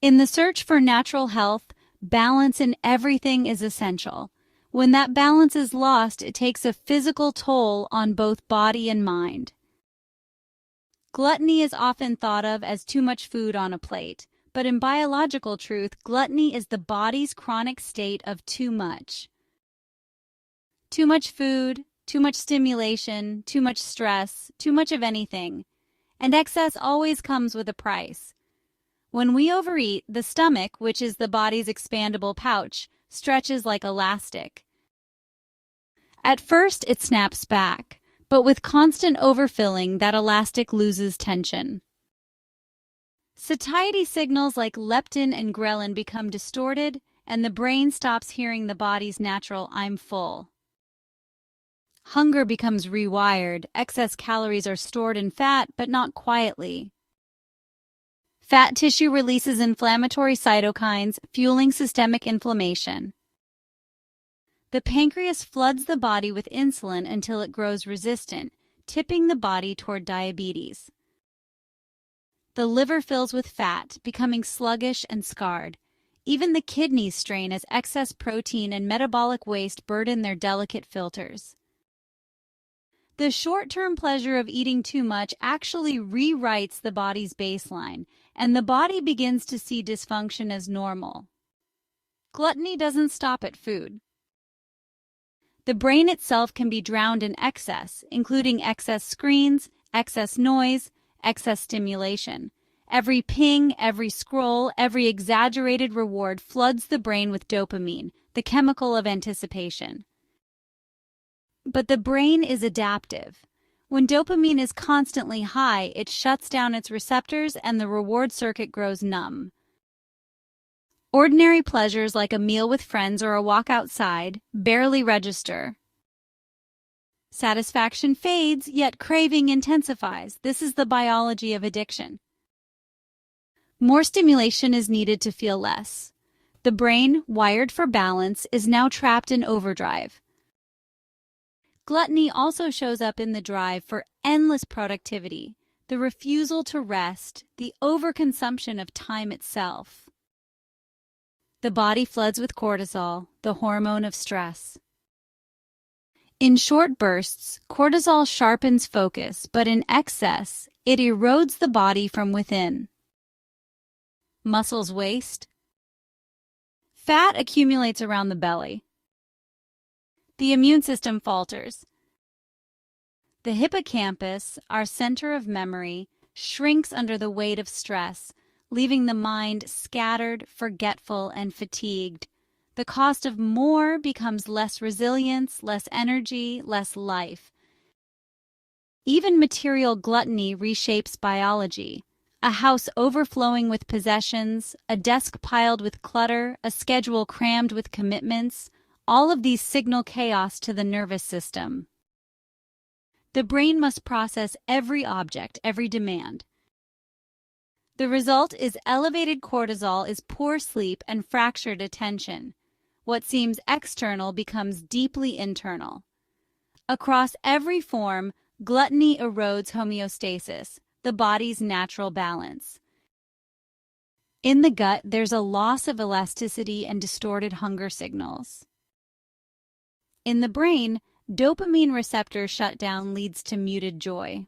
In the search for natural health, balance in everything is essential. When that balance is lost, it takes a physical toll on both body and mind. Gluttony is often thought of as too much food on a plate, but in biological truth, gluttony is the body's chronic state of too much. Too much food, too much stimulation, too much stress, too much of anything. And excess always comes with a price. When we overeat, the stomach, which is the body's expandable pouch, stretches like elastic. At first, it snaps back, but with constant overfilling, that elastic loses tension. Satiety signals like leptin and ghrelin become distorted, and the brain stops hearing the body's natural "I'm full." Hunger becomes rewired. Excess calories are stored in fat, but not quietly. Fat tissue releases inflammatory cytokines, fueling systemic inflammation. The pancreas floods the body with insulin until it grows resistant, tipping the body toward diabetes. The liver fills with fat, becoming sluggish and scarred. Even the kidneys strain as excess protein and metabolic waste burden their delicate filters. The short-term pleasure of eating too much actually rewrites the body's baseline, and the body begins to see dysfunction as normal. Gluttony doesn't stop at food. The brain itself can be drowned in excess, including excess screens, excess noise, excess stimulation. Every ping, every scroll, every exaggerated reward floods the brain with dopamine, the chemical of anticipation. But the brain is adaptive. When dopamine is constantly high, it shuts down its receptors and the reward circuit grows numb. Ordinary pleasures like a meal with friends or a walk outside barely register. Satisfaction fades, yet craving intensifies. This is the biology of addiction. More stimulation is needed to feel less. The brain, wired for balance, is now trapped in overdrive. Gluttony also shows up in the drive for endless productivity, the refusal to rest, the overconsumption of time itself. The body floods with cortisol, the hormone of stress. In short bursts, cortisol sharpens focus, but in excess, it erodes the body from within. Muscles waste. Fat accumulates around the belly. The immune system falters. The hippocampus, our center of memory, shrinks under the weight of stress, leaving the mind scattered, forgetful, and fatigued. The cost of more becomes less resilience, less energy, less life. Even material gluttony reshapes biology. A house overflowing with possessions, a desk piled with clutter, a schedule crammed with commitments, all of these signal chaos to the nervous system. The brain must process every object, every demand. The result is elevated cortisol, is poor sleep, and fractured attention. What seems external becomes deeply internal. Across every form, gluttony erodes homeostasis, the body's natural balance. In the gut, there's a loss of elasticity and distorted hunger signals. In the brain, dopamine receptor shutdown leads to muted joy.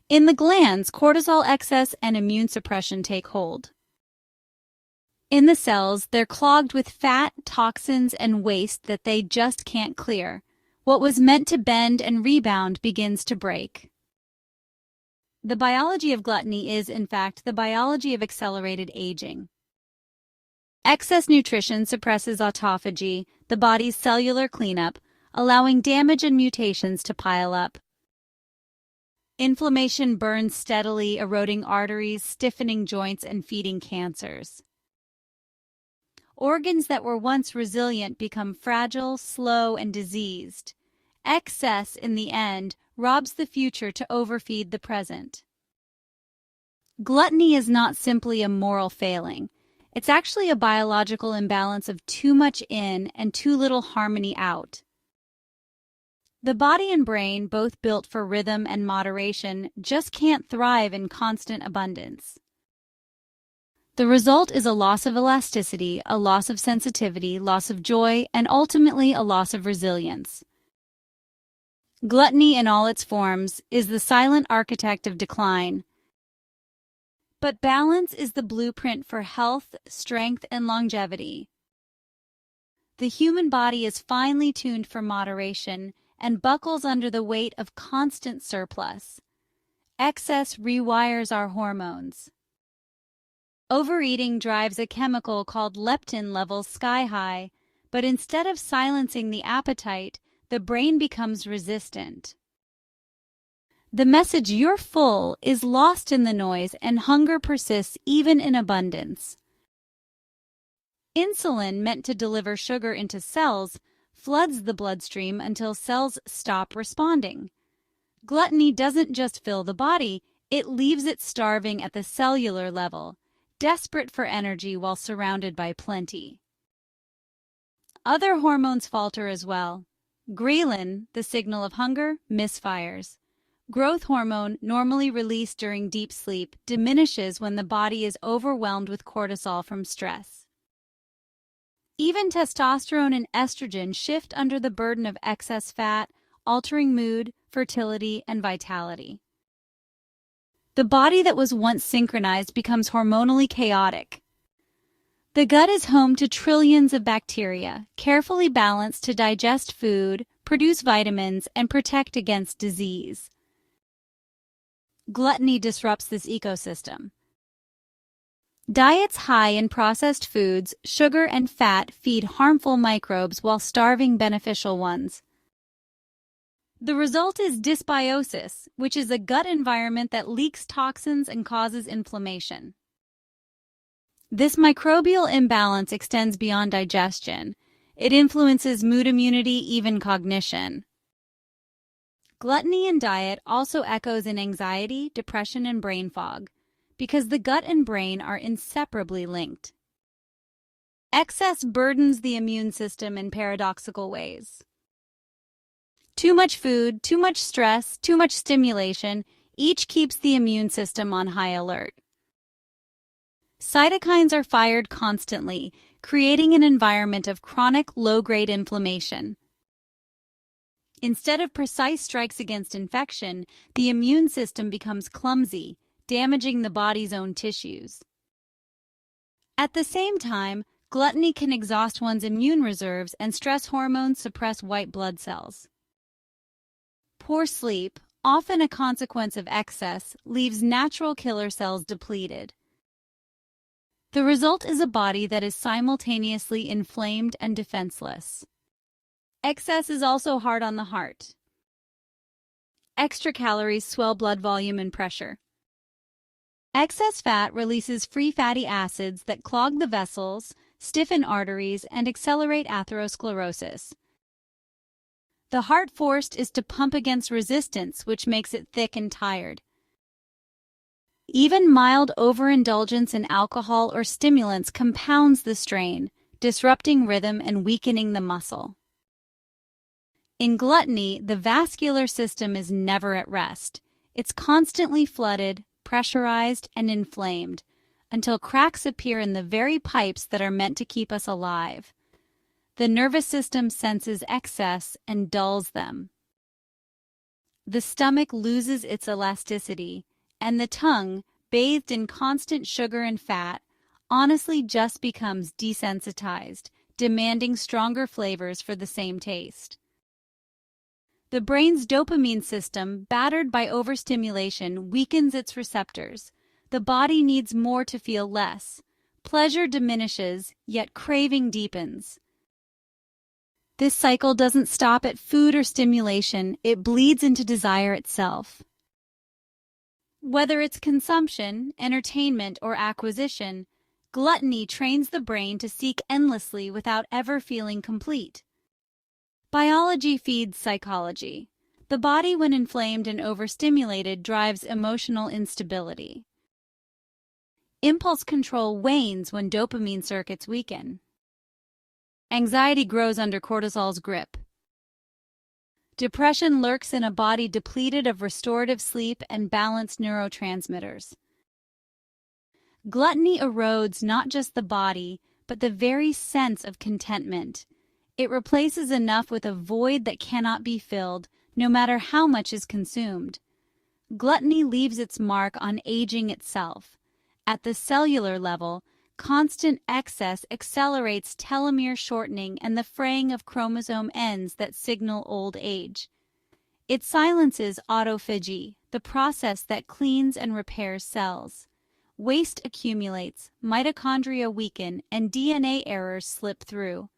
In the glands, cortisol excess and immune suppression take hold. In the cells, they're clogged with fat, toxins, and waste that they just can't clear. What was meant to bend and rebound begins to break. The biology of gluttony is, in fact, the biology of accelerated aging. Excess nutrition suppresses autophagy, the body's cellular cleanup, allowing damage and mutations to pile up. Inflammation burns steadily, eroding arteries, stiffening joints, and feeding cancers. Organs that were once resilient become fragile, slow, and diseased. Excess, in the end, robs the future to overfeed the present. Gluttony is not simply a moral failing. It's actually a biological imbalance of too much in and too little harmony out. The body and brain, both built for rhythm and moderation, just can't thrive in constant abundance. The result is a loss of elasticity, a loss of sensitivity, loss of joy, and ultimately a loss of resilience. Gluttony in all its forms is the silent architect of decline. But balance is the blueprint for health, strength, and longevity. The human body is finely tuned for moderation and buckles under the weight of constant surplus. Excess rewires our hormones. Overeating drives a chemical called leptin levels sky high, but instead of silencing the appetite, the brain becomes resistant. The message "you're full" is lost in the noise, and hunger persists even in abundance. Insulin, meant to deliver sugar into cells, floods the bloodstream until cells stop responding. Gluttony doesn't just fill the body, it leaves it starving at the cellular level, desperate for energy while surrounded by plenty. Other hormones falter as well. Ghrelin, the signal of hunger, misfires. Growth hormone, normally released during deep sleep, diminishes when the body is overwhelmed with cortisol from stress. Even testosterone and estrogen shift under the burden of excess fat, altering mood, fertility, and vitality. The body that was once synchronized becomes hormonally chaotic. The gut is home to trillions of bacteria, carefully balanced to digest food, produce vitamins, and protect against disease. Gluttony disrupts this ecosystem. Diets high in processed foods, sugar, and fat feed harmful microbes while starving beneficial ones. The result is dysbiosis, which is a gut environment that leaks toxins and causes inflammation. This microbial imbalance extends beyond digestion. It influences mood, immunity, even cognition. Gluttony in diet also echoes in anxiety, depression, and brain fog, because the gut and brain are inseparably linked. Excess burdens the immune system in paradoxical ways. Too much food, too much stress, too much stimulation, each keeps the immune system on high alert. Cytokines are fired constantly, creating an environment of chronic low-grade inflammation. Instead of precise strikes against infection, the immune system becomes clumsy, damaging the body's own tissues. At the same time, gluttony can exhaust one's immune reserves, and stress hormones suppress white blood cells. Poor sleep, often a consequence of excess, leaves natural killer cells depleted. The result is a body that is simultaneously inflamed and defenseless. Excess is also hard on the heart. Extra calories swell blood volume and pressure. Excess fat releases free fatty acids that clog the vessels, stiffen arteries, and accelerate atherosclerosis. The heart forced is to pump against resistance, which makes it thick and tired. Even mild overindulgence in alcohol or stimulants compounds the strain, disrupting rhythm and weakening the muscle. In gluttony, the vascular system is never at rest. It's constantly flooded, pressurized, and inflamed, until cracks appear in the very pipes that are meant to keep us alive. The nervous system senses excess and dulls them. The stomach loses its elasticity, and the tongue, bathed in constant sugar and fat, honestly just becomes desensitized, demanding stronger flavors for the same taste. The brain's dopamine system, battered by overstimulation, weakens its receptors. The body needs more to feel less. Pleasure diminishes, yet craving deepens. This cycle doesn't stop at food or stimulation, it bleeds into desire itself. Whether it's consumption, entertainment, or acquisition, gluttony trains the brain to seek endlessly without ever feeling complete. Biology feeds psychology. The body, when inflamed and overstimulated, drives emotional instability. Impulse control wanes when dopamine circuits weaken. Anxiety grows under cortisol's grip. Depression lurks in a body depleted of restorative sleep and balanced neurotransmitters. Gluttony erodes not just the body, but the very sense of contentment. It replaces enough with a void that cannot be filled, no matter how much is consumed. Gluttony leaves its mark on aging itself. At the cellular level, constant excess accelerates telomere shortening and the fraying of chromosome ends that signal old age. It silences autophagy, the process that cleans and repairs cells. Waste accumulates, mitochondria weaken, and DNA errors slip through.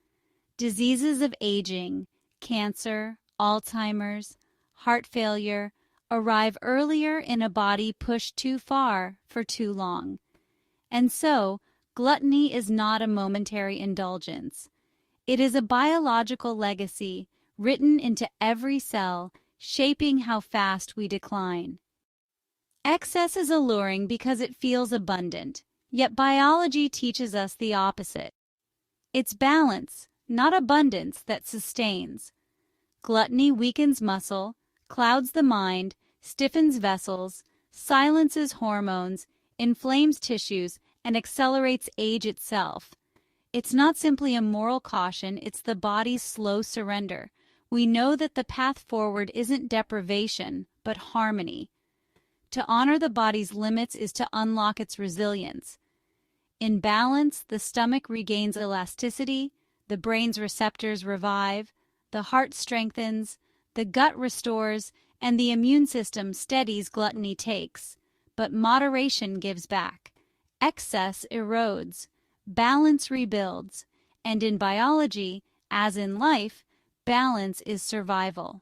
Diseases of aging, cancer, Alzheimer's, heart failure, arrive earlier in a body pushed too far for too long. And so, gluttony is not a momentary indulgence. It is a biological legacy written into every cell, shaping how fast we decline. Excess is alluring because it feels abundant, yet biology teaches us the opposite. It's balance, not abundance, that sustains. Gluttony weakens muscle, clouds the mind, stiffens vessels, silences hormones, inflames tissues, and accelerates age itself. It's not simply a moral caution, it's the body's slow surrender. We know that the path forward isn't deprivation, but harmony. To honor the body's limits is to unlock its resilience. In balance, the stomach regains elasticity, the brain's receptors revive, the heart strengthens, the gut restores, and the immune system steadies gluttony takes. But moderation gives back. Excess erodes. Balance rebuilds. And in biology, as in life, balance is survival.